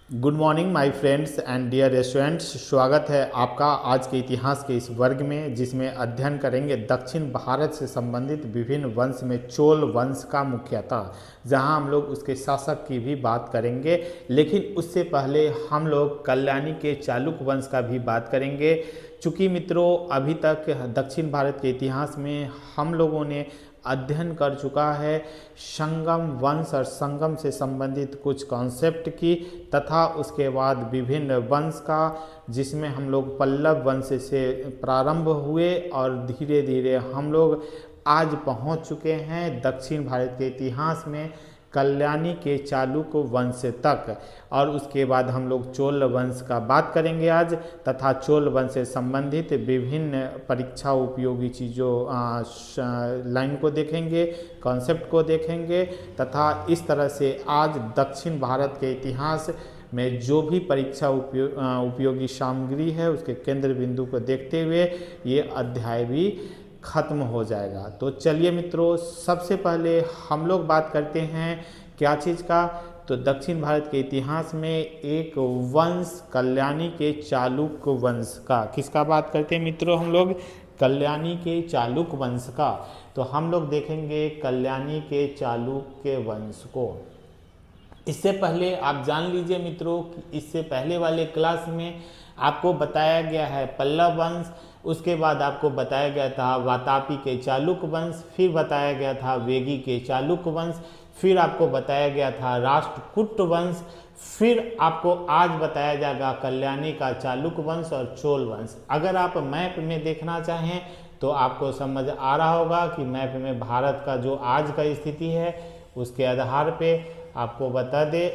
Good morning my friends and dear students. स्वागत है आपका आज के इतिहास के इस वर्ग में, जिसमें अध्ययन करेंगे दक्षिण भारत से संबंधित विभिन्न वंश में चोल वंश का मुख्यतः, जहां हम लोग उसके शासक की भी बात करेंगे। लेकिन उससे पहले हम लोग कल्याणी के चालुक वंश का भी बात करेंगे। चूँकि मित्रों अभी तक दक्षिण भारत के इतिहास में हम लोगों ने अध्ययन कर चुका है संगम वंश और संगम से संबंधित कुछ कॉन्सेप्ट की, तथा उसके बाद विभिन्न वंश का, जिसमें हम लोग पल्लव वंश से प्रारंभ हुए और धीरे धीरे हम लोग आज पहुंच चुके हैं दक्षिण भारत के इतिहास में कल्याणी के चालुक वंश तक। और उसके बाद हम लोग चोल वंश का बात करेंगे आज, तथा चोल वंश से संबंधित विभिन्न परीक्षा उपयोगी चीज़ों लाइन को देखेंगे, कॉन्सेप्ट को देखेंगे, तथा इस तरह से आज दक्षिण भारत के इतिहास में जो भी परीक्षा उपयोगी सामग्री है उसके केंद्र बिंदु को देखते हुए ये अध्याय भी खत्म हो जाएगा। तो चलिए मित्रों, सबसे पहले हम लोग बात करते हैं क्या चीज़ का, तो दक्षिण भारत के इतिहास में एक वंश कल्याणी के चालुक वंश का। किसका बात करते हैं मित्रों हम लोग? कल्याणी के चालुक वंश का। तो हम लोग देखेंगे कल्याणी के चालुक्य वंश को। इससे पहले आप जान लीजिए मित्रों कि इससे पहले वाले क्लास में आपको बताया गया है पल्लव वंश, उसके बाद आपको बताया गया था वातापी के चालुक वंश, फिर बताया गया था वेगी के चालुक वंश, फिर आपको बताया गया था राष्ट्रकूट वंश, फिर आपको आज बताया जाएगा कल्याणी का चालुक वंश और चोल वंश। अगर आप मैप में देखना चाहें तो आपको समझ आ रहा होगा कि मैप में भारत का जो आज का स्थिति है उसके आधार पे आपको बता दे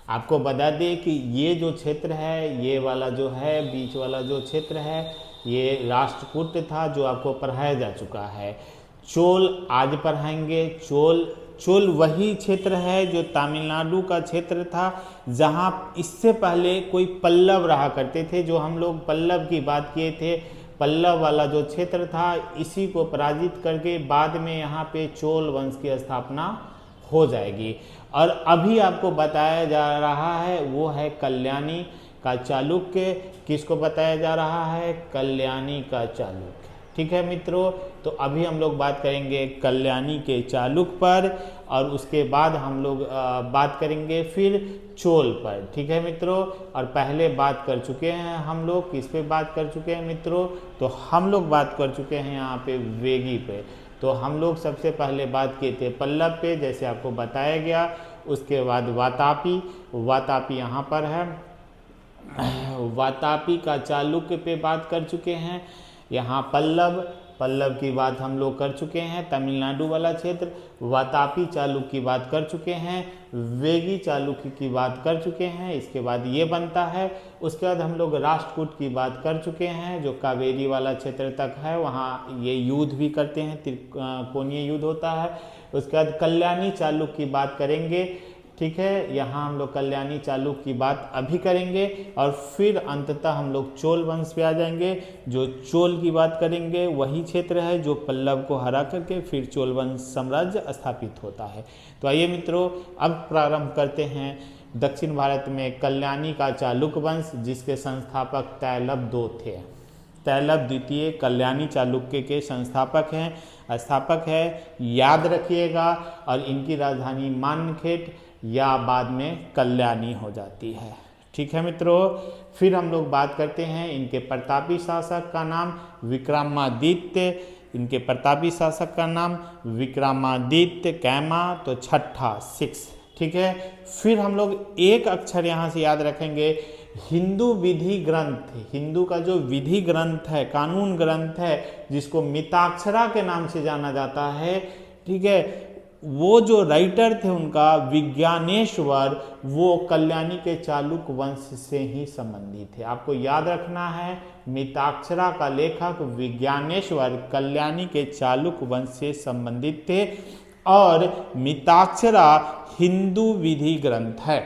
आपको बता दें कि ये जो क्षेत्र है, ये वाला जो है बीच वाला जो क्षेत्र है, ये राष्ट्रकूट था जो आपको पढ़ाया जा चुका है। चोल आज पढ़ाएंगे। चोल वही क्षेत्र है जो तमिलनाडु का क्षेत्र था, जहाँ इससे पहले कोई पल्लव रहा करते थे, जो हम लोग पल्लव की बात किए थे। पल्लव वाला जो क्षेत्र था इसी को पराजित करके बाद में यहाँ पे चोल वंश की स्थापना हो जाएगी। और अभी आपको बताया जा रहा है वो है कल्याणी का चालुक्य। किसको बताया जा रहा है? कल्याणी का चालुक्य। ठीक है मित्रों, तो अभी हम लोग बात करेंगे कल्याणी के चालुक पर, और उसके बाद हम लोग बात करेंगे फिर चोल पर। ठीक है मित्रों, और पहले बात कर चुके हैं हम लोग, किस पे बात कर चुके हैं मित्रों? तो हम लोग बात कर चुके हैं यहाँ पे वेगी पे। तो हम लोग सबसे पहले बात किए थे पल्लव पे, जैसे आपको बताया गया। उसके बाद वातापी यहाँ पर है। वातापी का चालुक्य पे बात कर चुके हैं। यहाँ पल्लव की बात हम लोग कर चुके हैं, तमिलनाडु वाला क्षेत्र। वातापी चालुक्य की बात कर चुके हैं। वेगी चालुक्य की बात कर चुके हैं। इसके बाद ये बनता है। उसके बाद हम लोग राष्ट्रकूट की बात कर चुके हैं, जो कावेरी वाला क्षेत्र तक है, वहाँ ये युद्ध भी करते हैं, त्रिकोणीय युद्ध होता है। उसके बाद कल्याणी चालुक्य की बात करेंगे। ठीक है, यहाँ हम लोग कल्याणी चालुक्य की बात अभी करेंगे, और फिर अंततः हम लोग चोल वंश पे आ जाएंगे। जो चोल की बात करेंगे वही क्षेत्र है जो पल्लव को हरा करके फिर चोल वंश साम्राज्य स्थापित होता है। तो आइए मित्रों, अब प्रारंभ करते हैं दक्षिण भारत में कल्याणी का चालुक वंश, जिसके संस्थापक तैलव II थे। तैलव द्वितीय कल्याणी चालुक्य के संस्थापक हैं, स्थापक है, याद रखिएगा। और इनकी राजधानी मानखेट या बाद में कल्याणी हो जाती है। ठीक है मित्रों, फिर हम लोग बात करते हैं इनके प्रतापी शासक का नाम विक्रमादित्य। इनके प्रतापी शासक का नाम विक्रमादित्य कैमा, तो छठा 6। ठीक है, फिर हम लोग एक अक्षर यहाँ से याद रखेंगे, हिंदू विधि ग्रंथ। हिंदू का जो विधि ग्रंथ है, कानून ग्रंथ है, जिसको मिताक्षरा के नाम से जाना जाता है। ठीक है, वो जो राइटर थे उनका विज्ञानेश्वर, वो कल्याणी के चालुक वंश से ही संबंधित थे। आपको याद रखना है, मिताक्षरा का लेखक विज्ञानेश्वर कल्याणी के चालुक वंश से संबंधित थे, और मिताक्षरा हिंदू विधि ग्रंथ है।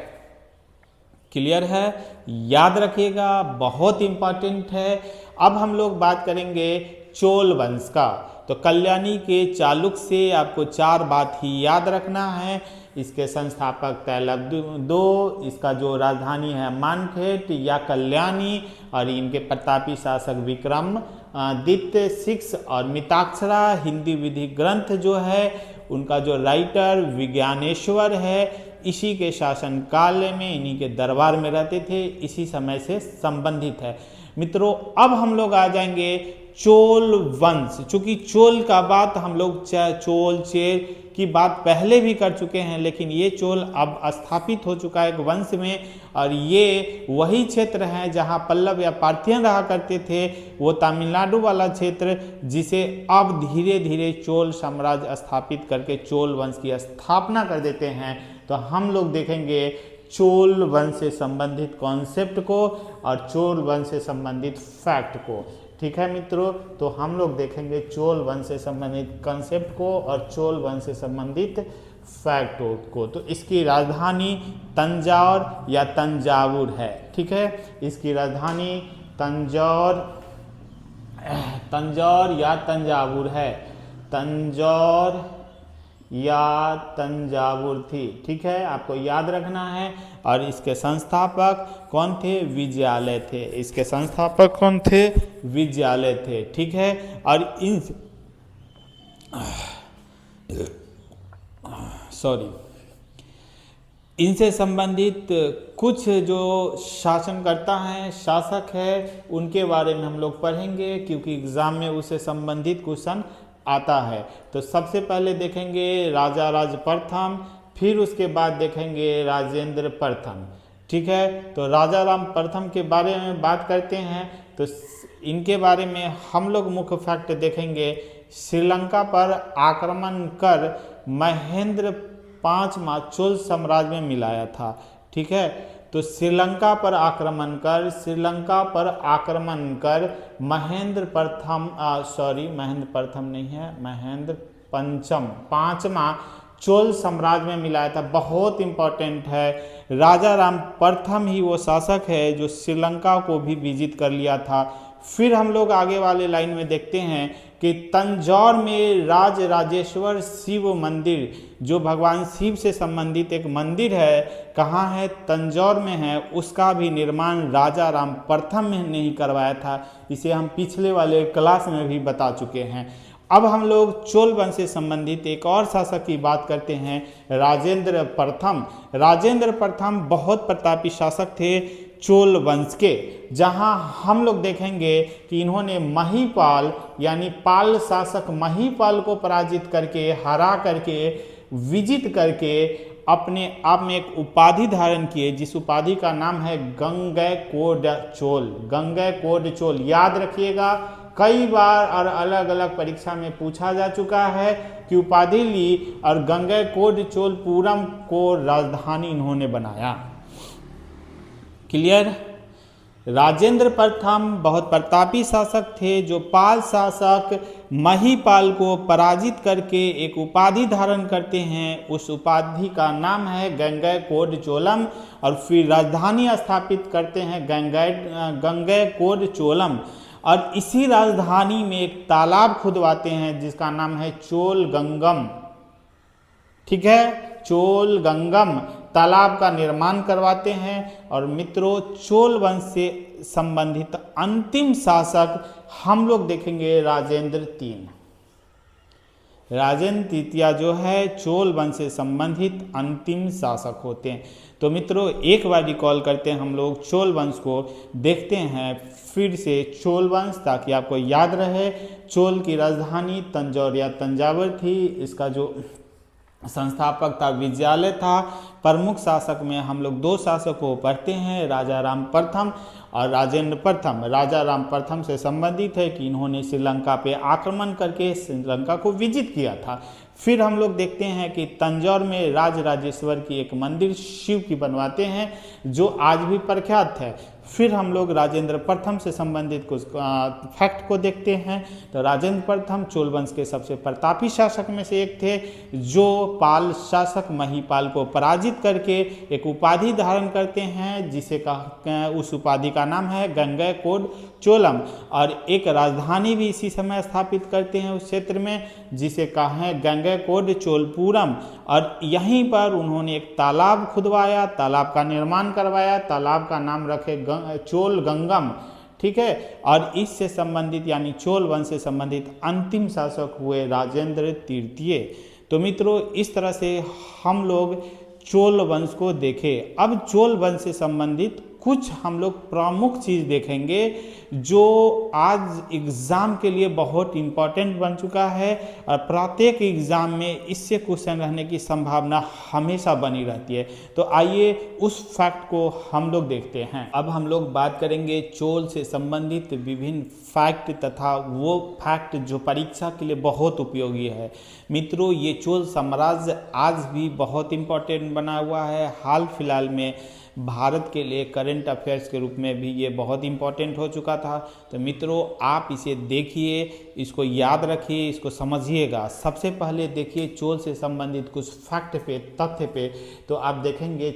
क्लियर है? याद रखिएगा, बहुत इंपॉर्टेंट है। अब हम लोग बात करेंगे चोल वंश का। तो कल्याणी के चालुक्य से आपको 4 बात ही याद रखना है। इसके संस्थापक तैलभ दो, इसका जो राजधानी है मानखेट या कल्याणी, और इनके प्रतापी शासक विक्रमादित्य 6, और मिताक्षरा हिंदी विधि ग्रंथ जो है उनका जो राइटर विज्ञानेश्वर है, इसी के शासन काल में इन्हीं के दरबार में रहते थे, इसी समय से संबंधित है। मित्रों अब हम लोग आ जाएंगे चोल वंश। चूंकि चोल का बात हम लोग चोल चेर की बात पहले भी कर चुके हैं, लेकिन ये चोल अब स्थापित हो चुका है एक वंश में, और ये वही क्षेत्र है जहां पल्लव या पार्थियन रहा करते थे, वो तमिलनाडु वाला क्षेत्र, जिसे अब धीरे धीरे चोल साम्राज्य स्थापित करके चोल वंश की स्थापना कर देते हैं। तो हम लोग देखेंगे चोल वंश से संबंधित कॉन्सेप्ट को और चोल वंश से संबंधित फैक्ट को। ठीक है मित्रों, तो हम लोग देखेंगे चोल वंश से संबंधित कॉन्सेप्ट को और चोल वंश से संबंधित फैक्ट को। तो इसकी राजधानी तंजौर या तंजावुर है। ठीक है, इसकी राजधानी तंजौर या तंजावुर है। तंजौर या तंजावुर थी। ठीक है, आपको याद रखना है। और इसके संस्थापक कौन थे? विजयालय थे। इसके संस्थापक कौन थे? विजयालय थे। ठीक है, और इनसे संबंधित कुछ जो शासनकर्ता हैं, शासक है, उनके बारे में हम लोग पढ़ेंगे, क्योंकि एग्जाम में उससे संबंधित क्वेश्चन आता है। तो सबसे पहले देखेंगे राजा राज प्रथम, फिर उसके बाद देखेंगे राजेंद्र प्रथम। ठीक है, तो राजा राम प्रथम के बारे में बात करते हैं। तो इनके बारे में हम लोग मुख्य फैक्ट देखेंगे। श्रीलंका पर आक्रमण कर महेंद्र पांचवा चोल साम्राज्य में मिलाया था। ठीक है, तो श्रीलंका पर आक्रमण कर महेंद्र पंचम पांचवा चोल साम्राज्य में मिलाया था। बहुत इंपॉर्टेंट है। राजा राम प्रथम ही वो शासक है जो श्रीलंका को भी विजिट कर लिया था। फिर हम लोग आगे वाले लाइन में देखते हैं कि तंजौर में राजेश्वर शिव मंदिर, जो भगवान शिव से संबंधित एक मंदिर है, कहाँ है? तंजौर में है। उसका भी निर्माण राजा राम प्रथम ने ही करवाया था। इसे हम पिछले वाले क्लास में भी बता चुके हैं। अब हम लोग चोल वंश से संबंधित एक और शासक की बात करते हैं, राजेंद्र प्रथम। राजेंद्र प्रथम बहुत प्रतापी शासक थे चोल वंश के, जहां हम लोग देखेंगे कि इन्होंने महिपाल यानी पाल शासक महिपाल को पराजित करके, हरा करके, विजित करके अपने आप में एक उपाधि धारण किए, जिस उपाधि का नाम है गंगैकोंड चोल। गंगैकोंड चोल याद रखिएगा, कई बार और अलग अलग परीक्षा में पूछा जा चुका है कि उपाधि ली, और गंगैकोंड चोलपुरम को राजधानी इन्होंने बनाया। क्लियर? राजेंद्र प्रथम बहुत प्रतापी शासक थे, जो पाल शासक महिपाल को पराजित करके एक उपाधि धारण करते हैं। उस उपाधि का नाम है गंगैकोंड चोलम, और फिर राजधानी स्थापित करते हैं गंगैकोंड चोलम। और इसी राजधानी में एक तालाब खुदवाते हैं जिसका नाम है चोल गंगम। ठीक है, चोल गंगम तालाब का निर्माण करवाते हैं। और मित्रों, चोल वंश से संबंधित अंतिम शासक हम लोग देखेंगे राजेंद्र तीन। राजेंद्र तृतीया जो है चोल वंश से संबंधित अंतिम शासक होते हैं। तो मित्रों, एक बार रिकॉल करते हैं हम लोग चोल वंश को, देखते हैं फिर से चोल वंश, ताकि आपको याद रहे। चोल की राजधानी तंजौर या तंजावुर थी। इसका जो संस्थापक था विजयालय था। प्रमुख शासक में हम लोग 2 शासकों को पढ़ते हैं, राजा राम प्रथम और राजेंद्र प्रथम। राजा राम प्रथम से संबंधित है कि इन्होंने श्रीलंका पे आक्रमण करके श्रीलंका को विजित किया था। फिर हम लोग देखते हैं कि तंजौर में राजराजेश्वर की एक मंदिर शिव की बनवाते हैं जो आज भी प्रख्यात है। फिर हम लोग राजेंद्र प्रथम से संबंधित कुछ फैक्ट को देखते हैं। तो राजेंद्र प्रथम चोल वंश के सबसे प्रतापी शासक में से एक थे, जो पाल शासक महीपाल को पराजित करके एक उपाधि धारण करते हैं, जिसे उस उपाधि का नाम है गंगैकोंड चोलम, और एक राजधानी भी इसी समय स्थापित करते हैं उस क्षेत्र में, जिसे कहा है गंगैकोंड चोलपुरम। और यहीं पर उन्होंने एक तालाब खुदवाया, तालाब का निर्माण करवाया, तालाब का नाम रखे चोल गंगम, ठीक है। और इससे संबंधित यानी चोल वंश से संबंधित अंतिम शासक हुए राजेंद्र तृतीय। तो मित्रों, इस तरह से हम लोग चोल वंश को देखें। अब चोल वंश से संबंधित कुछ हम लोग प्रमुख चीज़ देखेंगे जो आज एग्ज़ाम के लिए बहुत इम्पॉर्टेंट बन चुका है, और प्रत्येक एग्ज़ाम में इससे क्वेश्चन रहने की संभावना हमेशा बनी रहती है। तो आइए उस फैक्ट को हम लोग देखते हैं। अब हम लोग बात करेंगे चोल से संबंधित विभिन्न फैक्ट तथा वो फैक्ट जो परीक्षा के लिए बहुत उपयोगी है। मित्रों, ये चोल साम्राज्य आज भी बहुत इम्पॉर्टेंट बना हुआ है। हाल फिलहाल में भारत के लिए करंट अफेयर्स के रूप में भी ये बहुत इम्पॉर्टेंट हो चुका था। तो मित्रों, आप इसे देखिए, इसको याद रखिए, इसको समझिएगा। सबसे पहले देखिए चोल से संबंधित कुछ फैक्ट पे, तथ्य पे। तो आप देखेंगे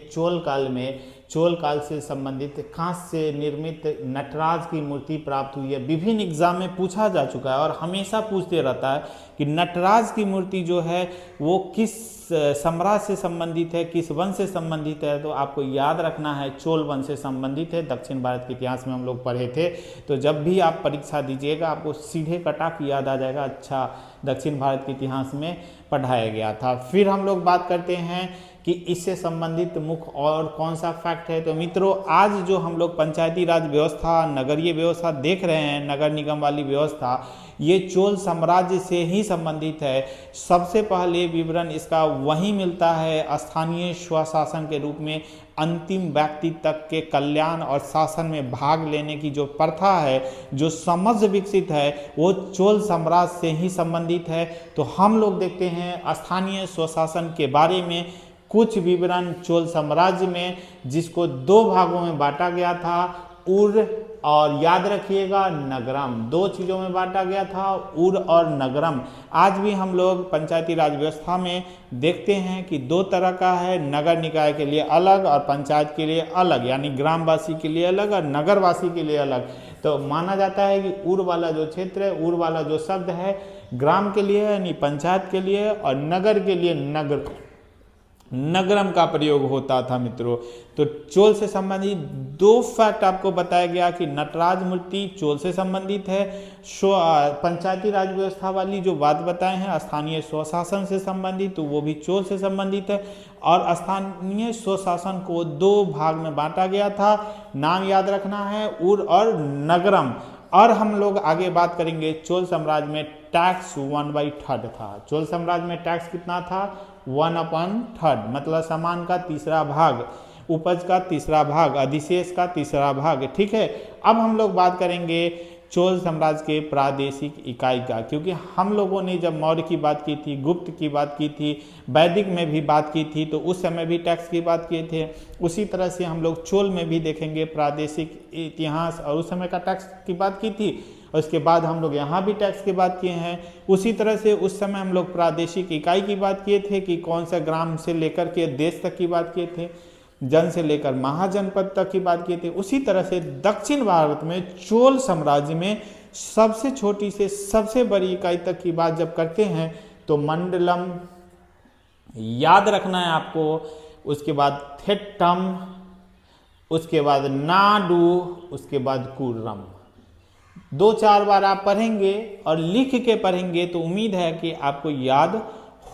चोल काल से संबंधित कांस्य से निर्मित नटराज की मूर्ति प्राप्त हुई है। विभिन्न एग्जाम में पूछा जा चुका है और हमेशा पूछते रहता है कि नटराज की मूर्ति जो है वो किस साम्राज्य से संबंधित है, किस वंश से संबंधित है। तो आपको याद रखना है चोल वंश से संबंधित है। दक्षिण भारत के इतिहास में हम लोग पढ़े थे। तो जब भी आप परीक्षा दीजिएगा आपको सीधे कटाक याद आ जाएगा, अच्छा दक्षिण भारत के इतिहास में पढ़ाया गया था। फिर हम लोग बात करते हैं कि इससे संबंधित मुख्य और कौन सा फैक्ट है। तो मित्रों, आज जो हम लोग पंचायती राज व्यवस्था, नगरीय व्यवस्था देख रहे हैं, नगर निगम वाली व्यवस्था, ये चोल साम्राज्य से ही संबंधित है। सबसे पहले विवरण इसका वहीं मिलता है स्थानीय स्वशासन के रूप में। अंतिम व्यक्ति तक के कल्याण और शासन में भाग लेने की जो प्रथा है, जो समझ विकसित है, वो चोल साम्राज्य से ही संबंधित है। तो हम लोग देखते हैं स्थानीय स्वशासन के बारे में कुछ विवरण चोल साम्राज्य में, जिसको दो भागों में बांटा गया था, उर और याद रखिएगा नगरम। दो चीज़ों में बांटा गया था, उर और नगरम। आज भी हम लोग पंचायती राज व्यवस्था में देखते हैं कि दो तरह का है, नगर निकाय के लिए अलग और पंचायत के लिए अलग, यानी ग्रामवासी के लिए अलग और नगरवासी के लिए अलग। तो माना जाता है कि उर वाला जो क्षेत्र है, उर वाला जो शब्द है ग्राम के लिए यानी पंचायत के लिए, और नगर के लिए नगरम का प्रयोग होता था। मित्रों, तो चोल से संबंधित दो फैक्ट आपको बताया गया कि नटराज मूर्ति चोल से संबंधित है। पंचायती राज व्यवस्था वाली जो बात बताए हैं स्थानीय स्वशासन से संबंधित, तो वो भी चोल से संबंधित है। और स्थानीय स्वशासन को दो भाग में बांटा गया था, नाम याद रखना है उर और नगरम। और हम लोग आगे बात करेंगे चोल साम्राज्य में टैक्स 1/3 था। चोल साम्राज्य में टैक्स कितना था? 1/3, मतलब सामान का तीसरा भाग, उपज का तीसरा भाग, अधिशेष का तीसरा भाग, ठीक है। अब हम लोग बात करेंगे चोल साम्राज्य के प्रादेशिक इकाई का, क्योंकि हम लोगों ने जब मौर्य की बात की थी, गुप्त की बात की थी, वैदिक में भी बात की थी, तो उस समय भी टैक्स की बात किए थे। उसी तरह से हम लोग चोल में भी देखेंगे प्रादेशिक इतिहास, और उस समय का टैक्स की बात की थी, और उसके बाद हम लोग यहाँ भी टैक्स की बात किए हैं। उसी तरह से उस समय हम लोग प्रादेशिक इकाई की बात किए थे कि कौन सा ग्राम से लेकर के देश तक की बात किए थे, जन से लेकर महाजनपद तक की बात किए थे। उसी तरह से दक्षिण भारत में चोल साम्राज्य में सबसे छोटी से सबसे बड़ी इकाई तक की बात जब करते हैं तो मंडलम याद रखना है आपको, उसके बाद थेट्टम, उसके बाद नाडु, उसके बाद कुर्रम। 2-4 बार आप पढ़ेंगे और लिख के पढ़ेंगे तो उम्मीद है कि आपको याद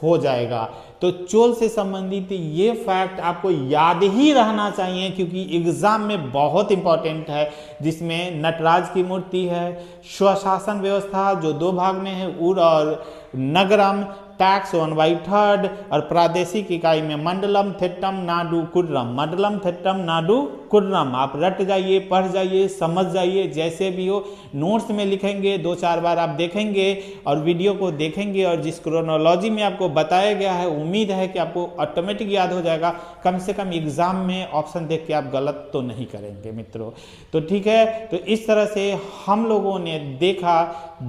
हो जाएगा। तो चोल से संबंधित ये फैक्ट आपको याद ही रहना चाहिए, क्योंकि एग्जाम में बहुत इंपॉर्टेंट है, जिसमें नटराज की मूर्ति है, स्वशासन व्यवस्था जो दो भाग में है उर और नगरम, टैक्स 1/3, और प्रादेशिक इकाई में मंडलम, थेट्टम, नाडु, कुर्रम। मंडलम, थेट्टम, नाडु, खुर्रम, आप रट जाइए, पढ़ जाइए, समझ जाइए, जैसे भी हो नोट्स में लिखेंगे, 2-4 बार आप देखेंगे और वीडियो को देखेंगे और जिस क्रोनोलॉजी में आपको बताया गया है उम्मीद है कि आपको ऑटोमेटिक याद हो जाएगा। कम से कम एग्जाम में ऑप्शन देख के आप गलत तो नहीं करेंगे मित्रों। तो ठीक है, तो इस तरह से हम लोगों ने देखा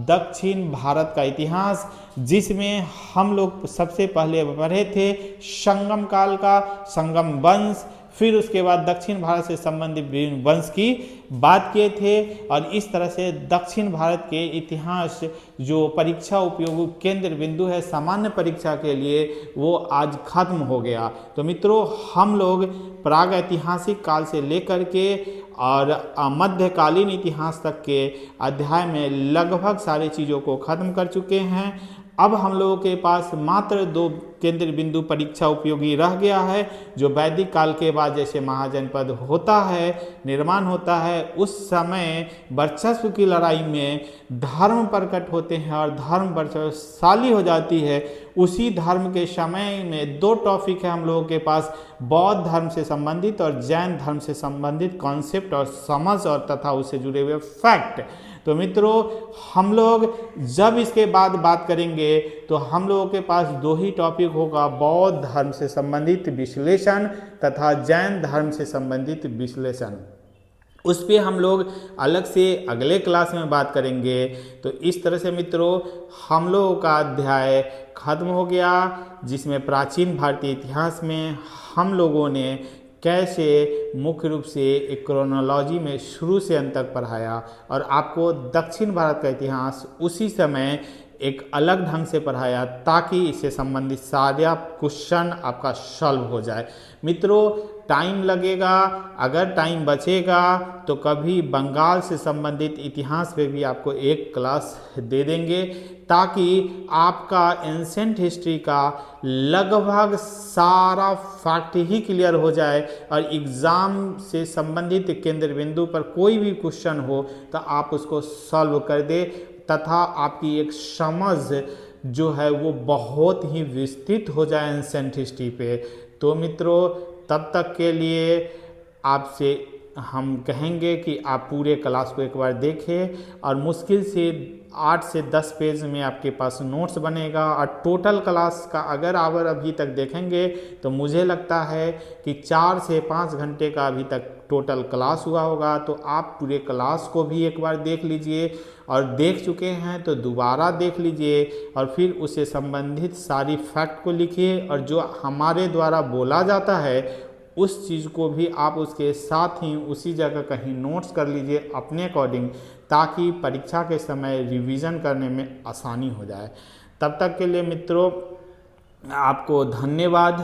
दक्षिण भारत का इतिहास, जिसमें हम लोग सबसे पहले पढ़े थे संगम काल का, संगम वंश, फिर उसके बाद दक्षिण भारत से संबंधित विभिन्न वंश की बात किए थे। और इस तरह से दक्षिण भारत के इतिहास जो परीक्षा उपयोगी केंद्र बिंदु है सामान्य परीक्षा के लिए, वो आज खत्म हो गया। तो मित्रों, हम लोग प्राग ऐतिहासिक काल से लेकर के और मध्यकालीन इतिहास तक के अध्याय में लगभग सारी चीज़ों को खत्म कर चुके हैं। अब हम लोगों के पास मात्र 2 केंद्र बिंदु परीक्षा उपयोगी रह गया है, जो वैदिक काल के बाद जैसे महाजनपद होता है, निर्माण होता है, उस समय वर्चस्व की लड़ाई में धर्म प्रकट होते हैं और धर्म वर्चस्वशाली हो जाती है। उसी धर्म के समय में 2 टॉपिक है हम लोगों के पास, बौद्ध धर्म से संबंधित और जैन धर्म से संबंधित कॉन्सेप्ट और समझ और तथा उससे जुड़े हुए फैक्ट। तो मित्रों, हम लोग जब इसके बाद बात करेंगे तो हम लोगों के पास 2 ही टॉपिक होगा, बौद्ध धर्म से संबंधित विश्लेषण तथा जैन धर्म से संबंधित विश्लेषण। उस पर हम लोग अलग से अगले क्लास में बात करेंगे। तो इस तरह से मित्रों, हम लोगों का अध्याय खत्म हो गया, जिसमें प्राचीन भारतीय इतिहास में हम लोगों ने कैसे मुख्य रूप से एक क्रोनोलॉजी में शुरू से अंत तक पढ़ाया और आपको दक्षिण भारत का इतिहास उसी समय एक अलग ढंग से पढ़ाया, ताकि इससे संबंधित सारा क्वेश्चन आपका सॉल्व हो जाए। मित्रों, टाइम लगेगा, अगर टाइम बचेगा तो कभी बंगाल से संबंधित इतिहास पे भी आपको एक क्लास दे देंगे, ताकि आपका एंसेंट हिस्ट्री का लगभग सारा फैक्ट ही क्लियर हो जाए और एग्ज़ाम से संबंधित केंद्र बिंदु पर कोई भी क्वेश्चन हो तो आप उसको सॉल्व कर दे, तथा आपकी एक समझ जो है वो बहुत ही विस्तृत हो जाए एंसेंट हिस्ट्री पे। तो मित्रों, तब तक के लिए आपसे हम कहेंगे कि आप पूरे क्लास को एक बार देखें और मुश्किल से 8 से 10 पेज में आपके पास नोट्स बनेगा। और टोटल क्लास का अगर आप अभी तक देखेंगे तो मुझे लगता है कि 4 से 5 घंटे का अभी तक टोटल क्लास हुआ होगा। तो आप पूरे क्लास को भी एक बार देख लीजिए, और देख चुके हैं तो दोबारा देख लीजिए और फिर उससे संबंधित सारी फैक्ट को लिखिए, और जो हमारे द्वारा बोला जाता है उस चीज़ को भी आप उसके साथ ही उसी जगह कहीं नोट्स कर लीजिए अपने अकॉर्डिंग, ताकि परीक्षा के समय रिवीजन करने में आसानी हो जाए। तब तक के लिए मित्रों, आपको धन्यवाद।